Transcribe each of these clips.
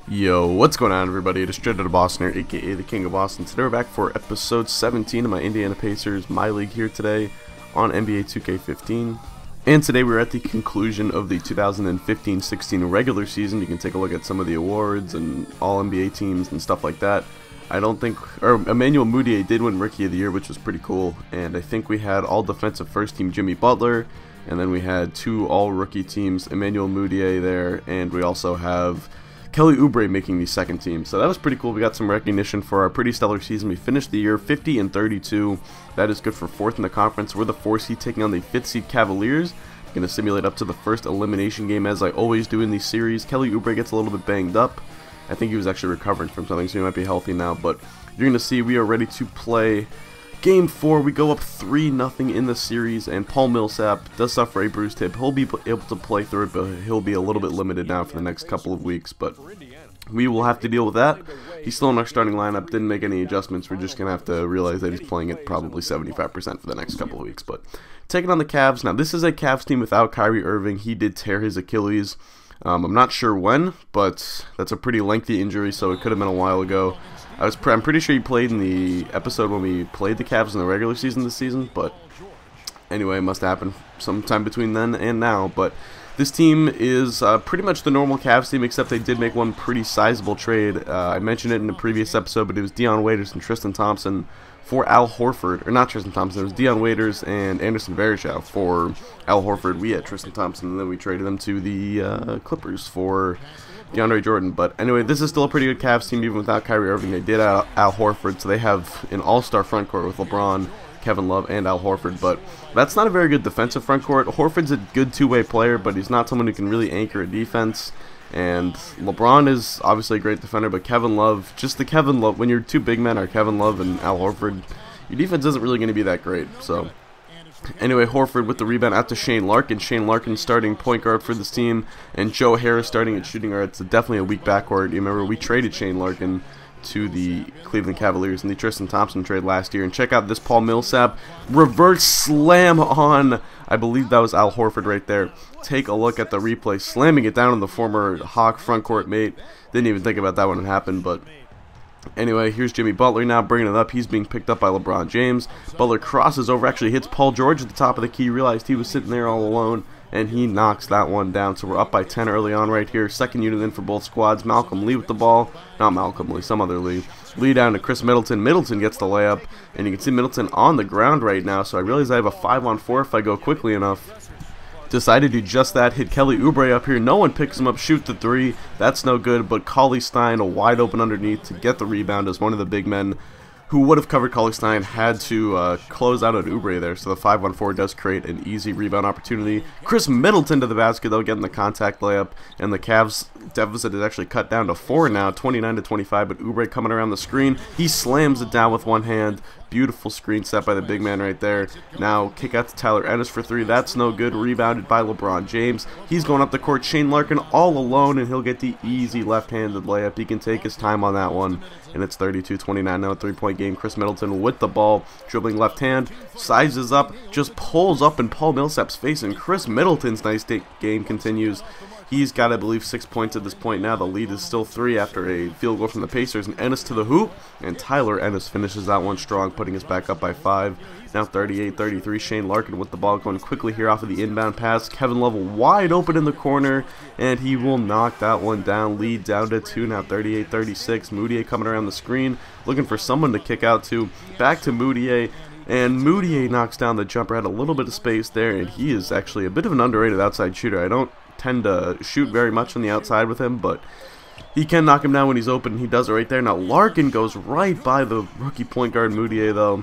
Yo, what's going on, everybody? It is Straight Outta Boston, aka the King of Boston. Today we're back for episode 17 of my Indiana Pacers MyLeague here today on NBA 2K15. And today we're at the conclusion of the 2015-16 regular season. You can take a look at some of the awards and all NBA teams and stuff like that. Emmanuel Mudiay did win Rookie of the Year, which was pretty cool. And I think we had all defensive first team Jimmy Butler, and then we had two all rookie teams, Emmanuel Mudiay there, and we also have Kelly Oubre making the second team. So that was pretty cool. We got some recognition for our pretty stellar season. We finished the year 50-32. That is good for 4th in the conference. We're the 4th seed taking on the 5th seed Cavaliers. I'm going to simulate up to the first elimination game as I always do in these series. Kelly Oubre gets a little bit banged up. I think he was actually recovering from something, so he might be healthy now. But you're going to see we are ready to play Game 4. We go up 3-0 in the series, and Paul Millsap does suffer a bruised hip. He'll be able to play through it, but he'll be a little bit limited now for the next couple of weeks. But we will have to deal with that. He's still in our starting lineup, didn't make any adjustments. We're just going to have to realize that he's playing at probably 75% for the next couple of weeks. But taking on the Cavs. Now, this is a Cavs team without Kyrie Irving. He did tear his Achilles. I'm not sure when, but that's a pretty lengthy injury, so it could have been a while ago. I'm pretty sure he played in the episode when we played the Cavs in the regular season this season, but anyway, it must happen sometime between then and now. But this team is pretty much the normal Cavs team, except they did make one pretty sizable trade. I mentioned it in the previous episode, but it was Dion Waiters and Tristan Thompson for Al Horford, or not Tristan Thompson, it was Dion Waiters and Anderson Varejao for Al Horford. We had Tristan Thompson, and then we traded them to the Clippers for DeAndre Jordan. But anyway, this is still a pretty good Cavs team even without Kyrie Irving. They did Al Horford, so they have an all-star front court with LeBron, Kevin Love, and Al Horford. But that's not a very good defensive front court. Horford's a good two-way player, but he's not someone who can really anchor a defense. And LeBron is obviously a great defender, but Kevin Love, just the Kevin Love, when your two big men are Kevin Love and Al Horford, your defense isn't really going to be that great. So anyway, Horford with the rebound out to Shane Larkin. Shane Larkin starting point guard for this team, and Joe Harris starting at shooting guard. It's definitely a weak backcourt. You remember we traded Shane Larkin to the Cleveland Cavaliers in the Tristan Thompson trade last year. And check out this Paul Millsap reverse slam on, I believe that was Al Horford right there. Take a look at the replay, slamming it down on the former Hawk front court mate. Didn't even think about that when it happened, but anyway, here's Jimmy Butler now bringing it up. He's being picked up by LeBron James. Butler crosses over, actually hits Paul George at the top of the key. Realized he was sitting there all alone, and he knocks that one down. So we're up by 10 early on right here. Second unit in for both squads. Malcolm Lee with the ball. Not Malcolm Lee, some other Lee. Lee down to Chris Middleton. Middleton gets the layup, and you can see Middleton on the ground right now. So I realize I have a 5-on-4 if I go quickly enough. Decided to do just that, hit Kelly Oubre up here. No one picks him up, shoot the three. That's no good, but Cauley Stein wide open underneath to get the rebound as one of the big men who would have covered Cauley Stein had to close out on Oubre there. So the 5-on-4 does create an easy rebound opportunity. Chris Middleton to the basket, though, getting the contact layup, and the Cavs deficit is actually cut down to 4 now, 29-25, but Oubre coming around the screen. He slams it down with one hand. Beautiful screen set by the big man right there. Now kick out to Tyler Ennis for 3. That's no good. Rebounded by LeBron James. He's going up the court. Shane Larkin all alone, and he'll get the easy left-handed layup. He can take his time on that one, and it's 32-29 now, a 3-point game. Chris Middleton with the ball, dribbling left hand, sizes up, just pulls up in Paul Millsap's face, and Chris Middleton's nice game continues. He's got, I believe, 6 points at this point now. The lead is still 3 after a field goal from the Pacers. And Ennis to the hoop, and Tyler Ennis finishes that one strong, putting us back up by 5. Now 38-33. Shane Larkin with the ball going quickly here off of the inbound pass. Kevin Love wide open in the corner, and he will knock that one down. Lead down to 2 now, 38-36. Mudiay coming around the screen, looking for someone to kick out to. Back to Mudiay. And Mudiay knocks down the jumper, had a little bit of space there, and he is actually a bit of an underrated outside shooter. I don't tend to shoot very much on the outside with him, but he can knock him down when he's open. He does it right there. Now Larkin goes right by the rookie point guard Mudiay, though.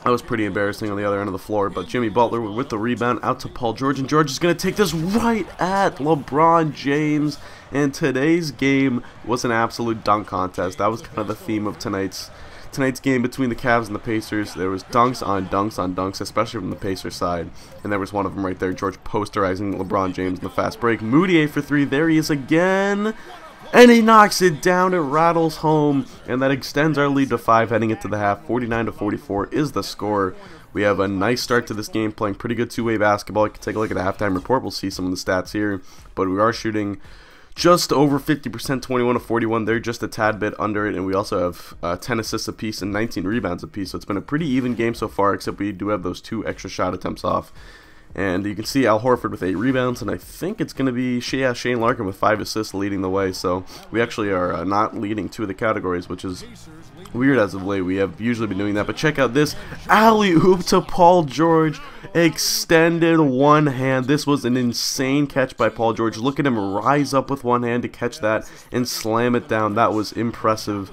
That was pretty embarrassing on the other end of the floor, but Jimmy Butler with the rebound out to Paul George, and George is going to take this right at LeBron James. And today's game was an absolute dunk contest. That was kind of the theme of tonight's game between the Cavs and the Pacers. There was dunks on dunks on dunks, especially from the Pacers side, and there was one of them right there, George posterizing LeBron James in the fast break. Mudiay for 3, there he is again, and he knocks it down. It rattles home, and that extends our lead to 5 heading into the half. 49-44 is the score. We have a nice start to this game, playing pretty good two-way basketball. You can take a look at the halftime report. We'll see some of the stats here, but we are shooting just over 50%, 21 to 41. They're just a tad bit under it, and we also have 10 assists apiece and 19 rebounds apiece. So it's been a pretty even game so far, except we do have those 2 extra shot attempts off. And you can see Al Horford with 8 rebounds, and I think it's going to be Shane Larkin with 5 assists leading the way. So we actually are not leading 2 of the categories, which is weird as of late. We have usually been doing that. But check out this alley-oop to Paul George. Extended one hand. This was an insane catch by Paul George. Look at him rise up with one hand to catch that and slam it down. That was impressive.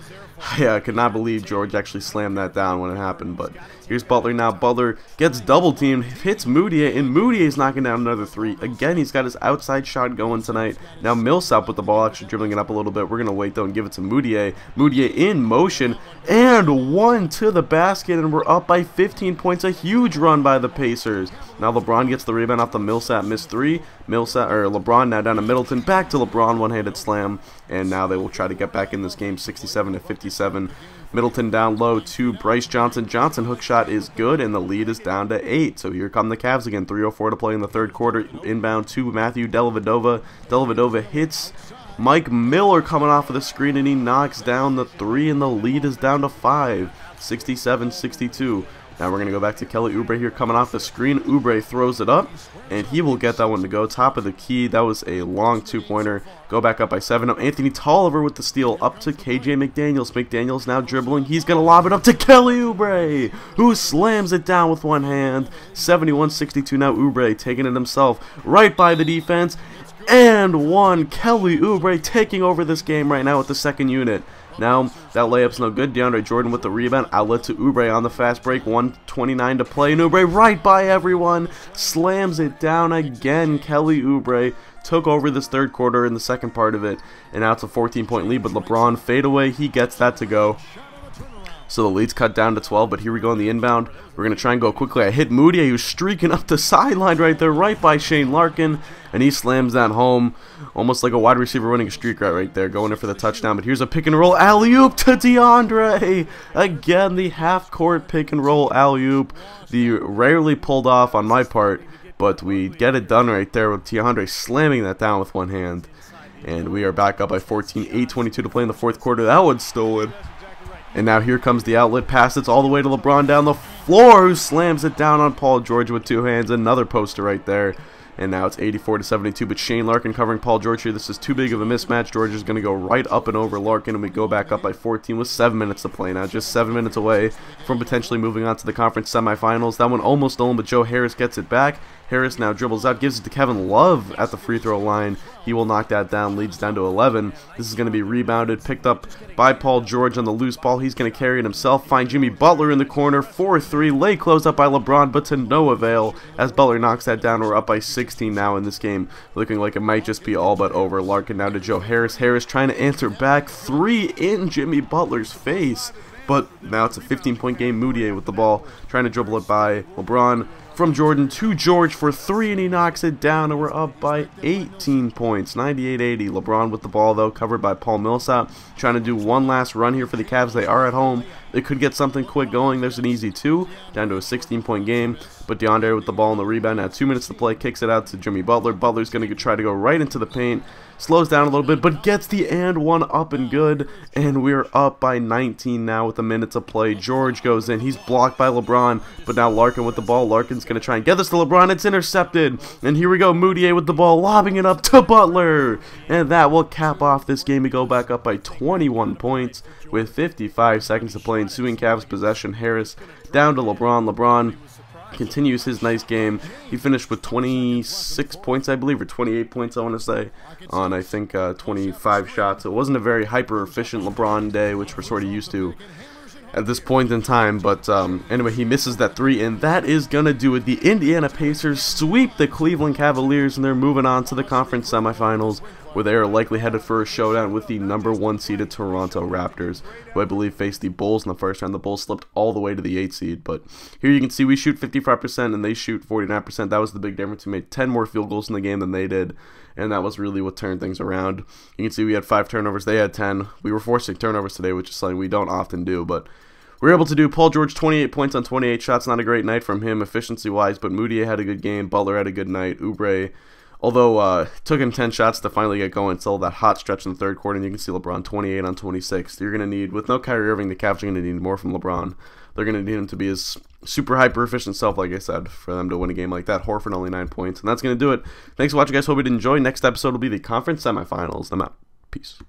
Yeah, I could not believe George actually slammed that down when it happened. But here's Butler now. Butler gets double teamed, hits Moutier, and Moutier's knocking down another 3. Again, he's got his outside shot going tonight. Now Millsap with the ball, actually dribbling it up a little bit. We're going to wait though and give it to Moutier. Moutier in motion, and 1 to the basket, and we're up by 15 points. A huge run by the Pacers. Now LeBron gets the rebound off the Millsap missed 3. LeBron now down to Middleton. Back to LeBron, one-handed slam. And now they will try to get back in this game, 67 to 57. Middleton down low to Bryce Johnson. Johnson hook shot is good, and the lead is down to 8. So here come the Cavs again. 3:04 to play in the third quarter. Inbound to Matthew Dellavedova. Dellavedova hits Mike Miller coming off of the screen, and he knocks down the 3, and the lead is down to 5. 67-62. Now we're going to go back to Kelly Oubre here coming off the screen. Oubre throws it up, and he will get that one to go. Top of the key. That was a long 2-pointer. Go back up by 7. Now Anthony Tolliver with the steal up to KJ McDaniels. McDaniels now dribbling. He's going to lob it up to Kelly Oubre, who slams it down with one hand. 71-62 now. Oubre taking it himself right by the defense. And 1. Kelly Oubre taking over this game right now with the second unit. Now, that layup's no good. DeAndre Jordan with the rebound. Outlet to Oubre on the fast break. 1:29 to play. And Oubre right by everyone. Slams it down again. Kelly Oubre took over this third quarter in the second part of it. And now it's a 14-point lead. But LeBron fadeaway. He gets that to go. So the lead's cut down to 12, but here we go on the inbound. We're going to try and go quickly. I hit Moutier, who's streaking up the sideline right there, right by Shane Larkin, and he slams that home. Almost like a wide receiver running a streak right there, going in for the touchdown. But here's a pick and roll alley-oop to DeAndre. Again, the half-court pick and roll alley-oop. The rarely pulled off on my part, but we get it done right there with DeAndre slamming that down with one hand. And we are back up by 14, 8:22 to play in the fourth quarter. That one's stolen. And now here comes the outlet pass. It's all the way to LeBron down the floor, who slams it down on Paul George with 2 hands. Another poster right there. And now it's 84-72, but Shane Larkin covering Paul George here. This is too big of a mismatch. George is going to go right up and over Larkin, and we go back up by 14 with 7 minutes to play now. Just 7 minutes away from potentially moving on to the conference semifinals. That one almost stolen, but Joe Harris gets it back. Harris now dribbles out, gives it to Kevin Love at the free throw line. He will knock that down, leads down to 11. This is going to be rebounded, picked up by Paul George on the loose ball. He's going to carry it himself, find Jimmy Butler in the corner, 4-3, late close up by LeBron, but to no avail as Butler knocks that down. We're up by 16 now in this game, looking like it might just be all but over. Larkin now to Joe Harris. Harris trying to answer back, 3 in Jimmy Butler's face. But now it's a 15-point game. Moutier with the ball, trying to dribble it by LeBron. From Jordan to George for 3, and he knocks it down, and we're up by 18 points, 98-80. LeBron with the ball, though, covered by Paul Millsap, trying to do one last run here for the Cavs. They are at home. They could get something quick going. There's an easy 2, down to a 16-point game. But DeAndre with the ball on the rebound. Now 2 minutes to play, kicks it out to Jimmy Butler. Butler's going to try to go right into the paint. Slows down a little bit, but gets the and one up and good. And we're up by 19 now with a minute to play. George goes in. He's blocked by LeBron, but now Larkin with the ball. Larkin's going to try and get this to LeBron. It's intercepted. And here we go. Moutier with the ball, lobbing it up to Butler. And that will cap off this game. We go back up by 21 points with 55 seconds to play. Ensuing Cavs possession. Harris down to LeBron. LeBron continues his nice game. He finished with 26 points, I believe, or 28 points, I want to say, on, I think, 25 shots. It wasn't a very hyper-efficient LeBron day, which we're sort of used to at this point in time. But anyway, he misses that 3, and that is going to do it. The Indiana Pacers sweep the Cleveland Cavaliers, and they're moving on to the conference semifinals, where they are likely headed for a showdown with the #1 seeded Toronto Raptors, who I believe faced the Bulls in the first round. The Bulls slipped all the way to the 8 seed, but here you can see we shoot 55% and they shoot 49%. That was the big difference. We made 10 more field goals in the game than they did, and that was really what turned things around. You can see we had 5 turnovers. They had 10. We were forcing turnovers today, which is something we don't often do, but we were able to do. Paul George, 28 points on 28 shots. Not a great night from him efficiency-wise, but Moutier had a good game. Butler had a good night. Oubre Although it took him 10 shots to finally get going until that hot stretch in the third quarter, and you can see LeBron 28 on 26. You're going to need, with no Kyrie Irving, the Cavs are going to need more from LeBron. They're going to need him to be his super hyper-efficient self, like I said, for them to win a game like that. Horford only 9 points, and that's going to do it. Thanks for watching, guys. Hope you did enjoy. Next episode will be the conference semifinals. I'm out. Peace.